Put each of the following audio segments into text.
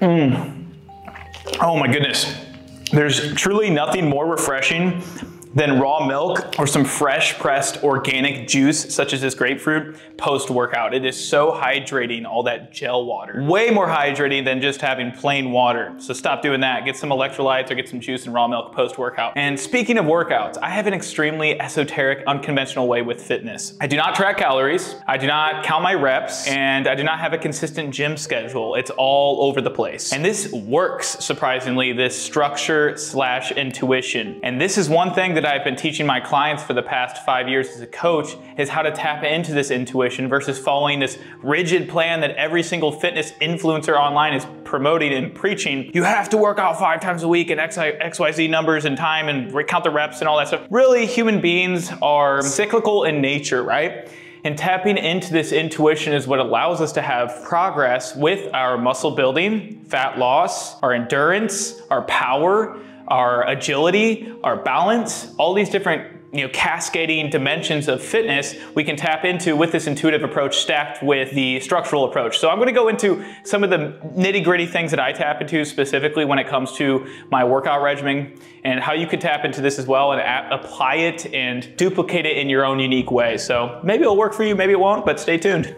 Oh my goodness. There's truly nothing more refreshing than raw milk or some fresh pressed organic juice such as this grapefruit post-workout. It is so hydrating, all that gel water. Way more hydrating than just having plain water. So stop doing that. Get some electrolytes or get some juice and raw milk post-workout. And speaking of workouts, I have an extremely esoteric, unconventional way with fitness. I do not track calories, I do not count my reps, and I do not have a consistent gym schedule. It's all over the place. And this works, surprisingly, this structure / intuition. And this is one thing that I've been teaching my clients for the past 5 years as a coach, is how to tap into this intuition versus following this rigid plan that every single fitness influencer online is promoting and preaching. You have to work out 5 times a week and XYZ numbers and time and count the reps and all that stuff. Really, human beings are cyclical in nature, right? And tapping into this intuition is what allows us to have progress with our muscle building, fat loss, our endurance, our power, our agility, our balance, all these different cascading dimensions of fitness we can tap into with this intuitive approach stacked with the structural approach. So I'm going to go into some of the nitty-gritty things that I tap into specifically when it comes to my workout regimen and how you can tap into this as well and apply it and duplicate it in your own unique way. So maybe it'll work for you, maybe it won't, but stay tuned.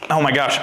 Oh my gosh,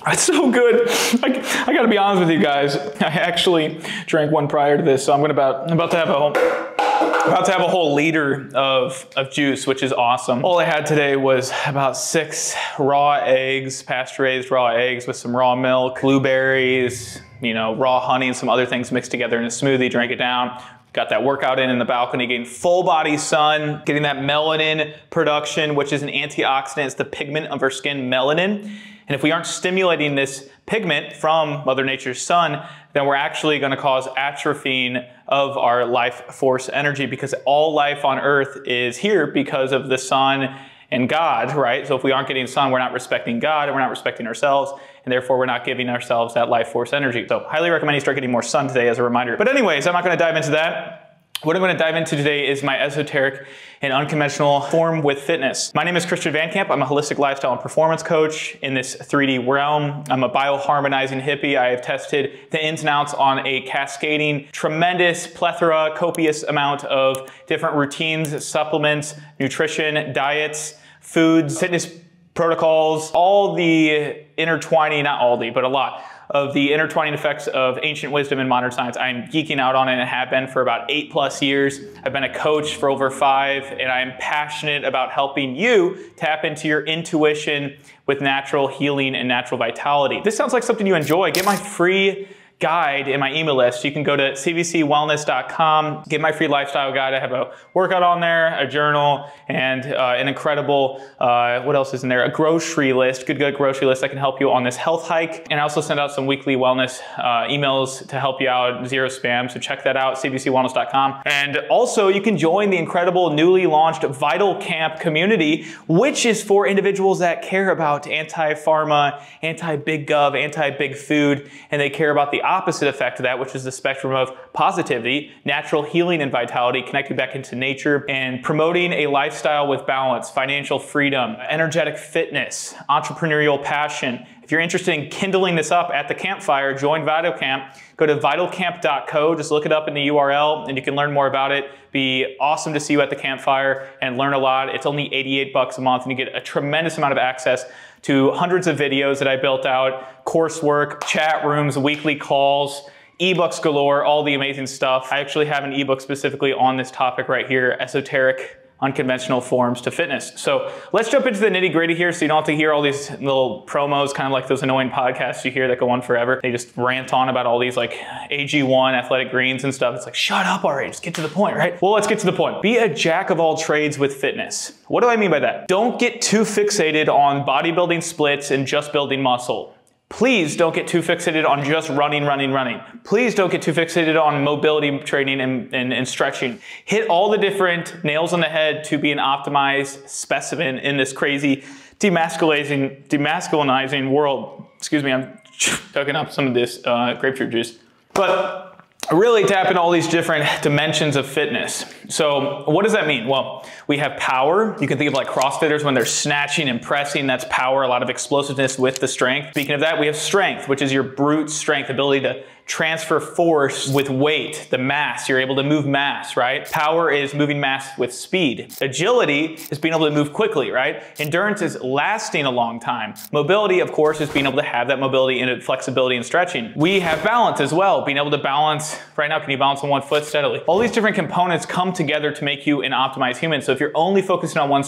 that's so good. I gotta be honest with you guys. I actually drank one prior to this, so I'm about to have a whole liter of juice, which is awesome. All I had today was about 6 raw eggs, pasture-raised raw eggs with some raw milk, blueberries, raw honey and some other things mixed together in a smoothie, drank it down. Got that workout in the balcony, getting full body sun, getting that melanin production, which is an antioxidant. It's the pigment of our skin, melanin. And if we aren't stimulating this pigment from Mother Nature's sun, then we're actually going to cause atrophying of our life force energy, because all life on Earth is here because of the sun and God, right? So if we aren't getting sun, we're not respecting God and we're not respecting ourselves, and therefore we're not giving ourselves that life force energy. So highly recommend you start getting more sun today as a reminder. But anyways, I'm not going to dive into that. What I'm going to dive into today is my esoteric and unconventional form with fitness. My name is Christian Van Camp. I'm a holistic lifestyle and performance coach in this 3D realm. I'm a bioharmonizing hippie. I have tested the ins and outs on a cascading, tremendous plethora, copious amount of different routines, supplements, nutrition, diets, foods, fitness protocols, all the intertwining, not all the, but a lot of the intertwining effects of ancient wisdom and modern science. I'm geeking out on it and have been for about 8+ years. I've been a coach for over 5, and I'm passionate about helping you tap into your intuition with natural healing and natural vitality. This sounds like something you enjoy. Get my free guide in my email list. You can go to cvcwellness.com, get my free lifestyle guide. I have a workout on there, a journal, and an incredible, what else is in there? A grocery list, good grocery list that can help you on this health hike. And I also send out some weekly wellness emails to help you out, zero spam. So check that out, cvcwellness.com. And also you can join the incredible newly launched Vital Camp community, which is for individuals that care about anti-pharma, anti-big gov, anti-big food, and they care about the opposite effect of that, which is the spectrum of positivity, natural healing and vitality, connecting back into nature, and promoting a lifestyle with balance, financial freedom, energetic fitness, entrepreneurial passion. If you're interested in kindling this up at the campfire, join Vital Camp. Go to vitalcamp.co, just look it up in the URL and you can learn more about it. Be awesome to see you at the campfire and learn a lot. It's only $88 a month and you get a tremendous amount of access to hundreds of videos that I built out, coursework, chat rooms, weekly calls, ebooks galore, all the amazing stuff. I actually have an ebook specifically on this topic right here, esoteric unconventional forms to fitness. So let's jump into the nitty gritty here so you don't have to hear all these little promos, kind of like those annoying podcasts you hear that go on forever. They just rant on about all these like AG1 athletic greens and stuff. It's like, shut up already, just get to the point, right? Well, let's get to the point. Be a jack of all trades with fitness. What do I mean by that? Don't get too fixated on bodybuilding splits and just building muscle. Please don't get too fixated on just running. Please don't get too fixated on mobility training and stretching. Hit all the different nails on the head to be an optimized specimen in this crazy demasculinizing world. Excuse me, I'm chugging up some of this grapefruit juice. But really tap into all these different dimensions of fitness. So what does that mean? Well, we have power. You can think of like CrossFitters when they're snatching and pressing, that's power, a lot of explosiveness with the strength. Speaking of that, we have strength, which is your brute strength, ability to transfer force with weight, the mass, you're able to move mass, right? Power is moving mass with speed. Agility is being able to move quickly, right? Endurance is lasting a long time. Mobility, of course, is being able to have that mobility and flexibility and stretching. We have balance as well, being able to balance. Right now, can you balance on one foot steadily? All these different components come together to make you an optimized human. So if you're only focusing on one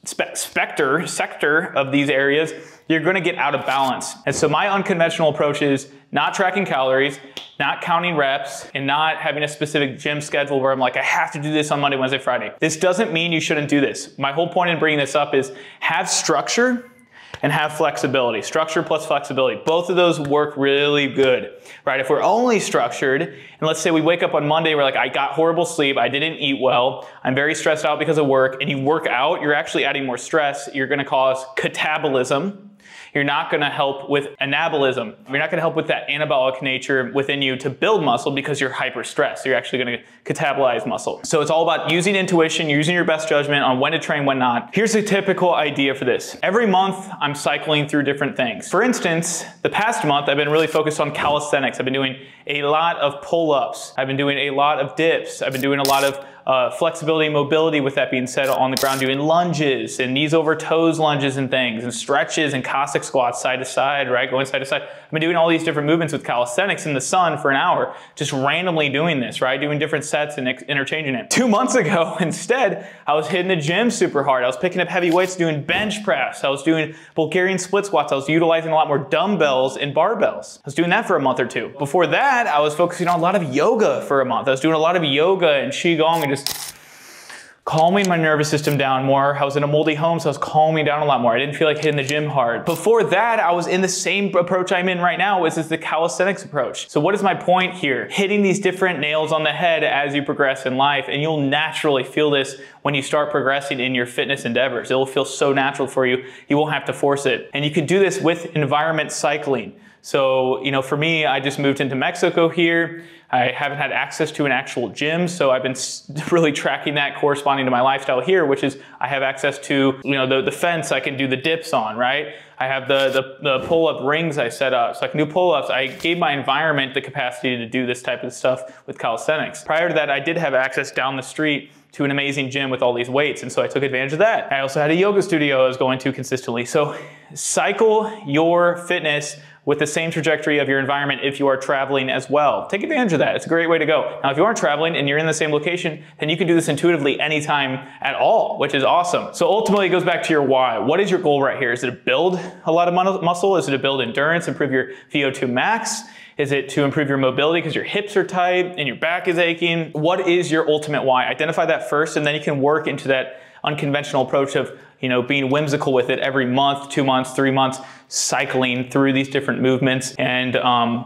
sector of these areas, you're gonna get out of balance. And so my unconventional approach is not tracking calories, not counting reps, and not having a specific gym schedule where I'm like, I have to do this on Monday, Wednesday, Friday. This doesn't mean you shouldn't do this. My whole point in bringing this up is have structure and have flexibility. Structure plus flexibility. Both of those work really good, right? If we're only structured, and let's say we wake up on Monday, we're like, I got horrible sleep, I didn't eat well, I'm very stressed out because of work, and you work out, you're actually adding more stress, you're gonna cause catabolism. You're not gonna help with anabolism. You're not gonna help with that anabolic nature within you to build muscle because you're hyper stressed. You're actually gonna catabolize muscle. So it's all about using intuition, using your best judgment on when to train, when not. Here's a typical idea for this. Every month, I'm cycling through different things. For instance, the past month, I've been really focused on calisthenics. I've been doing a lot of pull-ups. I've been doing a lot of dips. I've been doing a lot of flexibility and mobility, with that being said, on the ground, doing lunges and knees over toes lunges and things, and stretches and Cossack squats side to side, right? Going side to side. I've been doing all these different movements with calisthenics in the sun for an hour, just randomly doing this, right? Doing different sets and interchanging it. 2 months ago, instead, I was hitting the gym super hard. I was picking up heavy weights, doing bench press. I was doing Bulgarian split squats. I was utilizing a lot more dumbbells and barbells. I was doing that for a month or two. Before that, I was focusing on a lot of yoga for a month. I was doing a lot of yoga and qigong and just calming my nervous system down more. I was in a moldy home, so I was calming down a lot more. I didn't feel like hitting the gym hard. Before that, I was in the same approach I'm in right now, which is the calisthenics approach. So what is my point here? Hitting these different nails on the head as you progress in life, and you'll naturally feel this when you start progressing in your fitness endeavors. It'll feel so natural for you. You won't have to force it. And you can do this with environment cycling. So, you know, for me, I just moved into Mexico here. I haven't had access to an actual gym, so I've been really tracking that corresponding to my lifestyle here, which is I have access to, you know, the fence I can do the dips on, right? I have the pull-up rings I set up, so I can do pull-ups. I gave my environment the capacity to do this type of stuff with calisthenics. Prior to that, I did have access down the street to an amazing gym with all these weights, and so I took advantage of that. I also had a yoga studio I was going to consistently. So cycle your fitness with the same trajectory of your environment if you are traveling as well. Take advantage of that. It's a great way to go. Now, if you aren't traveling and you're in the same location, then you can do this intuitively anytime at all, which is awesome. So ultimately, it goes back to your why. What is your goal right here? Is it to build a lot of muscle? Is it to build endurance, improve your VO2 max? Is it to improve your mobility because your hips are tight and your back is aching? What is your ultimate why? Identify that first, and then you can work into that unconventional approach of, you know, being whimsical with it every month, 2 months, 3 months, cycling through these different movements and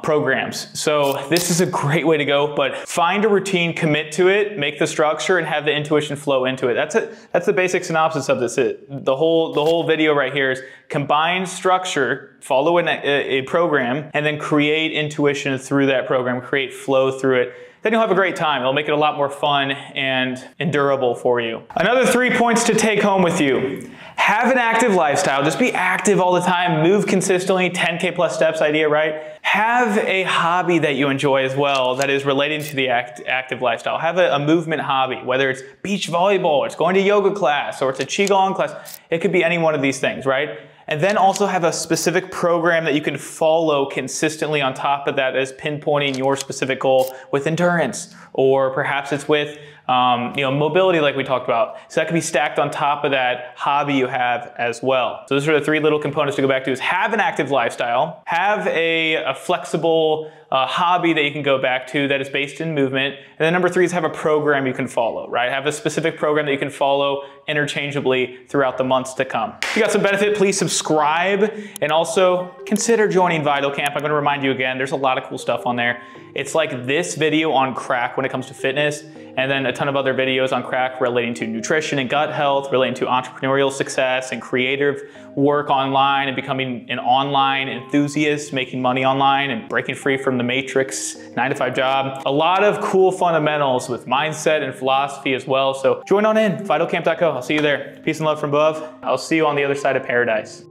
programs. So this is a great way to go, but find a routine, commit to it, make the structure, and have the intuition flow into it. That's it. That's the basic synopsis of this. The whole video right here is combine structure, follow a program, and then create intuition through that program, create flow through it. Then you'll have a great time. It'll make it a lot more fun and endurable for you. Another 3 points to take home with you. Have an active lifestyle. Just be active all the time. Move consistently. 10K plus steps idea, right? Have a hobby that you enjoy as well that is relating to the active lifestyle. Have a movement hobby, whether it's beach volleyball, or it's going to yoga class, or it's a qigong class. It could be any one of these things, right? And then also have a specific program that you can follow consistently on top of that as pinpointing your specific goal with endurance, or perhaps it's with you know, mobility like we talked about. So that can be stacked on top of that hobby you have as well. So those are the 3 little components to go back to: is have an active lifestyle, have a flexible hobby that you can go back to that is based in movement, and then number 3 is have a program you can follow, right? Have a specific program that you can follow interchangeably throughout the months to come. If you got some benefit, please subscribe, and also consider joining Vital Camp. I'm gonna remind you again, there's a lot of cool stuff on there. It's like this video on crack when it comes to fitness, and then a ton of other videos on crack relating to nutrition and gut health, relating to entrepreneurial success and creative work online and becoming an online enthusiast, making money online and breaking free from the matrix 9-to-5 job. A lot of cool fundamentals with mindset and philosophy as well. So join on in, vitalcamp.co. I'll see you there. Peace and love from above. I'll see you on the other side of paradise.